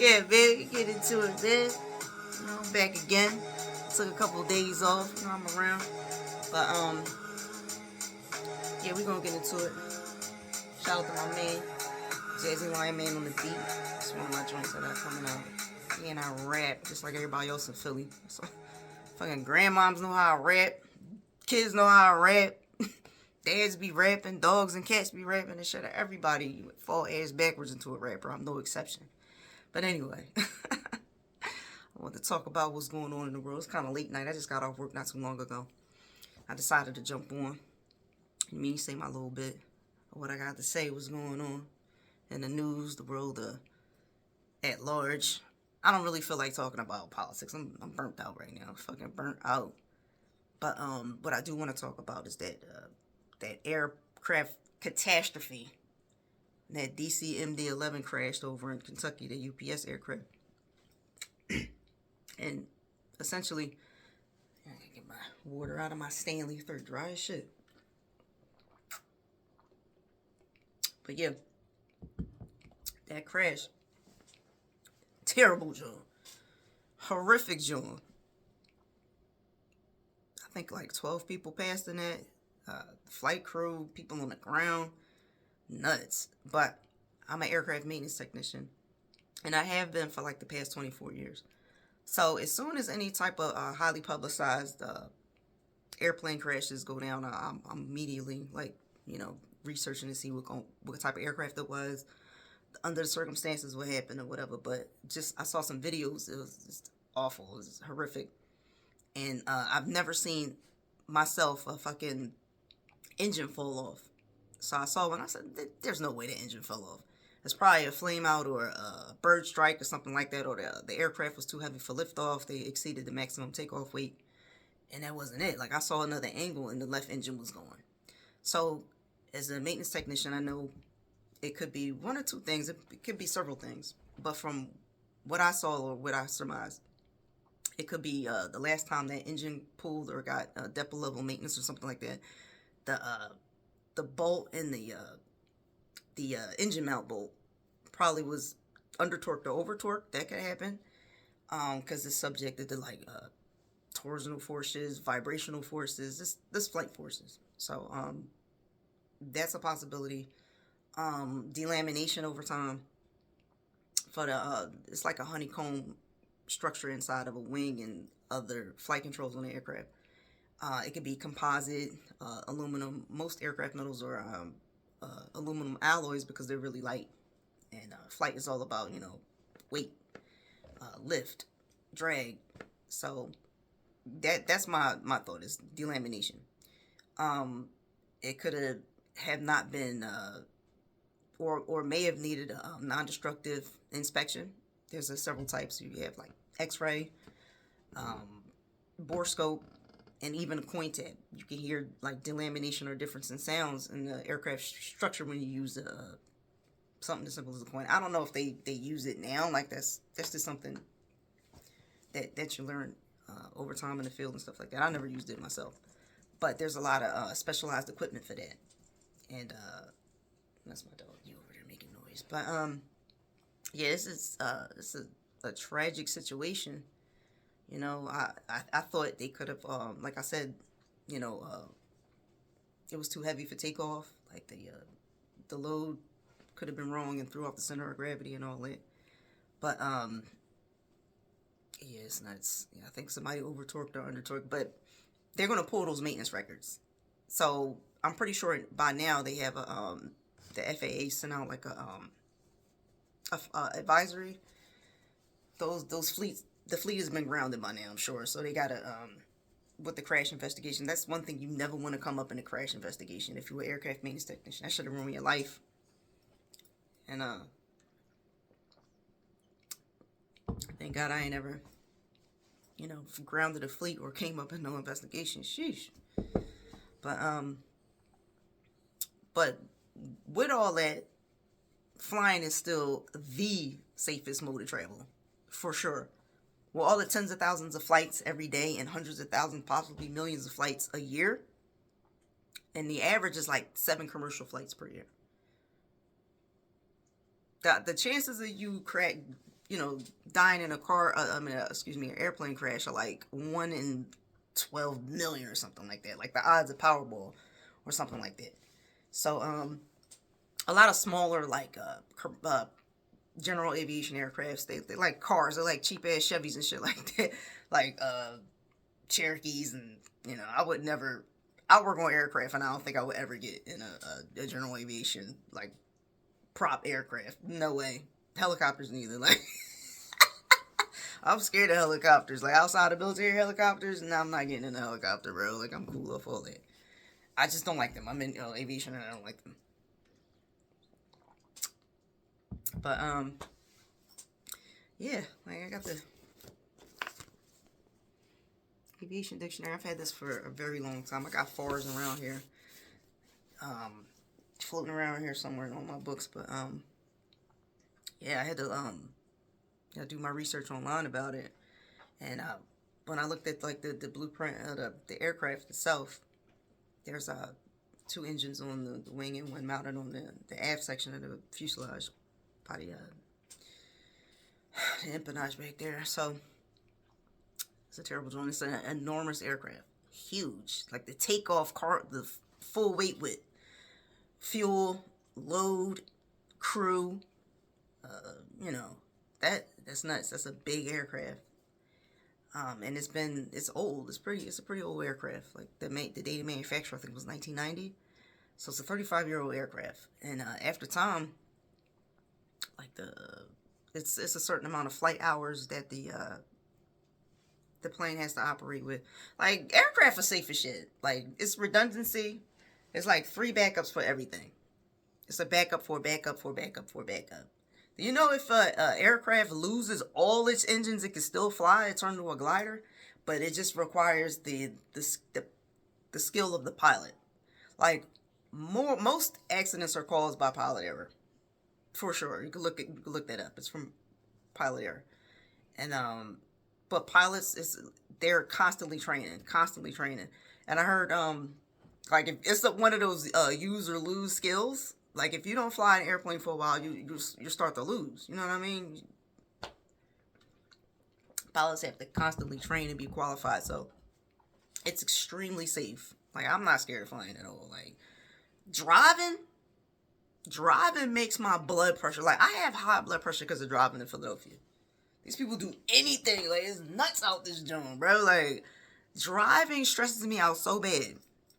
Yeah, man, get into it, man. I'm back again. Took a couple of days off. I'm around. But, yeah, we gonna get into it. Shout out to my man, Jazzy Lion Man on the beat. It's one of my joints that are coming out. Yeah, and I rap just like everybody else in Philly. So, fucking grandmoms know how I rap. Kids know how I rap. Dads be rapping. Dogs and cats be rapping and shit. Everybody fall ass backwards into a rapper. I'm no exception. But anyway, I want to talk about what's going on in the world. It's kind of late night. I just got off work not too long ago. I decided to jump on and me say my little bit of what I got to say, what's going on in the news, the world at large. I don't really feel like talking about politics. I'm burnt out right now. I'm fucking burnt out. But what I do want to talk about is that aircraft catastrophe. That DC MD-11 crashed over in Kentucky, the UPS aircraft. And essentially, I gotta get my water out of my Stanley. They're dry as shit. But yeah, that crash, terrible job, horrific job. I think like 12 people passed in that. Flight crew, people on the ground, nuts. But I'm an aircraft maintenance technician, and I have been for like the past 24 years. So as soon as any type of highly publicized airplane crashes go down, I'm immediately like, researching to see what type of aircraft it was, under the circumstances, what happened or whatever. But just I saw some videos. It was just awful. It was horrific, and I've never seen myself a fucking engine fall off. So I saw one. I said, "There's no way the engine fell off. It's probably a flame out or a bird strike or something like that, or the aircraft was too heavy for liftoff. They exceeded the maximum takeoff weight, and that wasn't it. Like I saw another angle, and the left engine was going. So, as a maintenance technician, I know it could be one or two things. It could be several things. But from what I saw or what I surmised, it could be the last time that engine pulled or got depot level maintenance or something like that. The bolt in the engine mount bolt probably was under torqued or over torqued. That could happen because it's subjected to like torsional forces, vibrational forces, this flight forces. So that's a possibility. Delamination over time for the it's like a honeycomb structure inside of a wing and other flight controls on the aircraft. It could be composite, aluminum. Most aircraft metals are aluminum alloys because they're really light. And flight is all about, weight, lift, drag. So that's my thought is delamination. It could have not been or may have needed a non-destructive inspection. There's several types. You have like X-ray, bore scope, and even a coin tab. You can hear like delamination or difference in sounds in the aircraft structure when you use something as simple as a coin. I don't know if they use it now. Like that's just something that you learn over time in the field and stuff like that. I never used it myself, but there's a lot of specialized equipment for that. And that's my dog. You over there making noise. But yeah, this is a tragic situation. I thought they could have, like I said, it was too heavy for takeoff. Like the load could have been wrong and threw off the center of gravity and all that. But yeah, it's nuts. Yeah, I think somebody over torqued or under torqued. But they're gonna pull those maintenance records. So I'm pretty sure by now they have the FAA sent out like a advisory. Those fleets. The fleet has been grounded by now, I'm sure. So they got to, with the crash investigation, that's one thing you never want to come up in a crash investigation. If you were an aircraft maintenance technician, that should have ruined your life. And, thank God I ain't ever, grounded a fleet or came up in no investigation. Sheesh. But with all that, flying is still the safest mode of travel, for sure. Well, all the tens of thousands of flights every day and hundreds of thousands, possibly millions of flights a year. And the average is like 7 commercial flights per year. The chances of you dying in a car, excuse me, an airplane crash are like 1 in 12 million or something like that. Like the odds of Powerball or something like that. So, a lot of smaller, like, general aviation aircrafts, they like cars. They're like cheap ass Chevys and shit like that. Like, Cherokees and, I would never, I work on aircraft and I don't think I would ever get in a general aviation, like, prop aircraft. No way. Helicopters neither. Like, I'm scared of helicopters. Like, outside of military helicopters, no, I'm not getting in a helicopter, bro. Like, I'm cool off all that. I just don't like them. I'm in aviation and I don't like them. But, yeah, like, I got the aviation dictionary. I've had this for a very long time. I got FARs around here. Floating around here somewhere in all my books. But, yeah, I had to, do my research online about it. And, when I looked at, like, the blueprint of the aircraft itself, there's, 2 engines on the wing and 1 mounted on the aft section of the fuselage. By the empennage back there. So it's a terrible joint. It's an enormous aircraft, huge. Like the takeoff car, the full weight with fuel, load, crew. That's nuts. That's a big aircraft. And it's old. It's a pretty old aircraft. Like the date of manufacture I think was 1990. So it's a 35-year-old aircraft. And after time, like it's a certain amount of flight hours that the plane has to operate with. Like, aircraft are safe as shit. Like, it's redundancy. It's like 3 backups for everything. It's a backup for a backup for a backup for a backup. Do you know if a aircraft loses all its engines, it can still fly? It turns into a glider, but it just requires the skill of the pilot. Like, most accidents are caused by pilot error. For sure. You can look that up. It's from pilot error. And but pilots they're constantly training. And I heard like if it's one of those use or lose skills. Like if you don't fly an airplane for a while, you start to lose. You know what I mean? Pilots have to constantly train and be qualified, so it's extremely safe. Like, I'm not scared of flying at all. Like, driving makes my blood pressure. Like, I have high blood pressure because of driving in Philadelphia. These people do anything. Like, it's nuts out this joint, bro. Like, driving stresses me out so bad.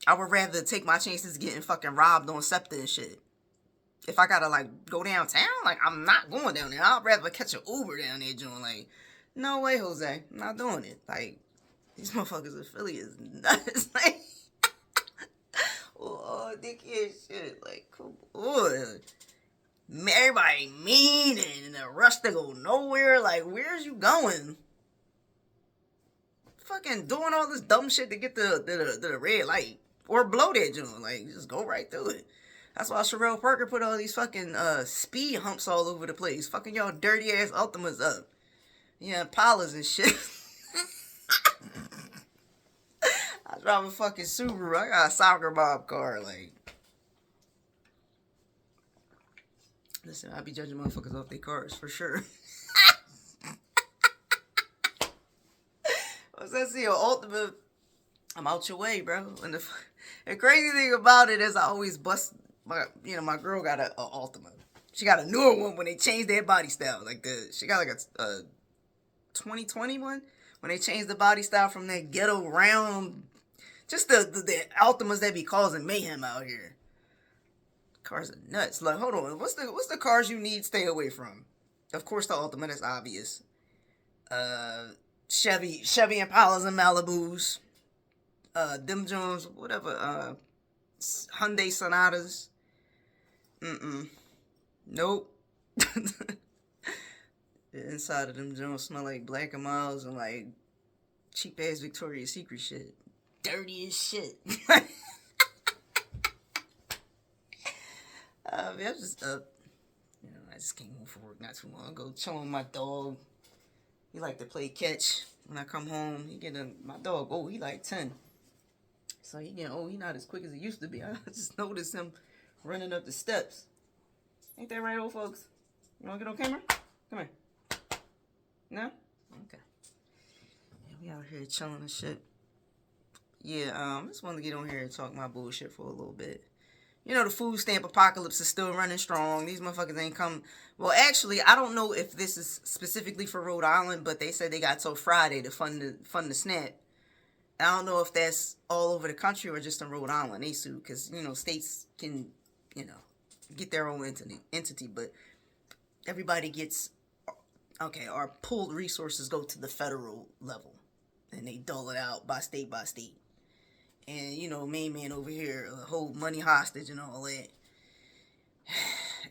I would rather take my chances getting fucking robbed on SEPTA and shit. If I gotta, like, go downtown, like, I'm not going down there. I'd rather catch an Uber down there, joint. Like, no way, Jose. I'm not doing it. Like, these motherfuckers in Philly is nuts. Like, oh, dickhead shit. Like, come on. Everybody mean and in a rush to go nowhere. Like, where's you going? Fucking doing all this dumb shit to get to the red light. Or blow that joint. Like, just go right through it. That's why Sherelle Parker put all these fucking speed humps all over the place. Fucking y'all dirty ass Ultimas up. Yeah, Impalas and shit. I drive a fucking Subaru. I got a soccer mob car. Like, listen, I be judging motherfuckers off their cars for sure. What's that? See, an Ultima, I'm out your way, bro. And the crazy thing about it is I always bust my girl got a Ultima. She got a newer one when they changed their body style. Like she got like a 2020 one when they changed the body style from that ghetto round, just the Ultimas that be causing mayhem out here. Cars are nuts. Like, hold on, what's the cars you need stay away from? Of course, the Ultima, that's obvious. Chevy Impalas and Malibus. Them Jones, whatever. Hyundai Sonatas. Nope. The inside of them Jones smell like Black & Miles and like cheap ass Victoria's Secret shit. Dirty as shit. I just I just came home from work not too long ago, chilling with my dog. He like to play catch. When I come home, my dog, he like 10. So he not as quick as he used to be. I just noticed him running up the steps. Ain't that right, old folks? You wanna get on camera? Come here. No? Okay. Yeah, we out here chilling and shit. Yeah, I just wanted to get on here and talk my bullshit for a little bit. You know, the food stamp apocalypse is still running strong. These motherfuckers ain't come. Well, actually, I don't know if this is specifically for Rhode Island, but they said they got till Friday to fund the SNAP. I don't know if that's all over the country or just in Rhode Island. They sue because, you know, states can, you know, get their own entity, but everybody gets, okay, our pooled resources go to the federal level and they dole it out by state by state. And, you know, main man over here hold money hostage and all that.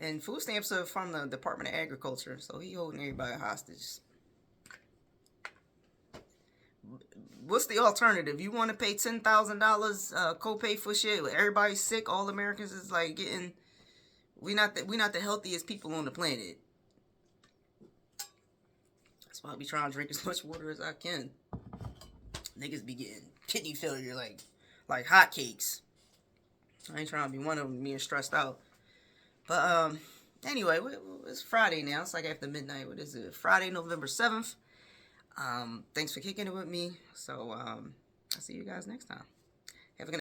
And food stamps are from the Department of Agriculture, so he holding everybody hostage. What's the alternative? You want to pay $10,000 copay for shit? Everybody's sick. All Americans is like getting. We not the healthiest people on the planet. That's why I be trying to drink as much water as I can. Niggas be getting kidney failure like hotcakes. I ain't trying to be one of them being stressed out. But anyway, it's Friday now. It's like after midnight. What is it? Friday, November 7th. Thanks for kicking it with me. So I'll see you guys next time.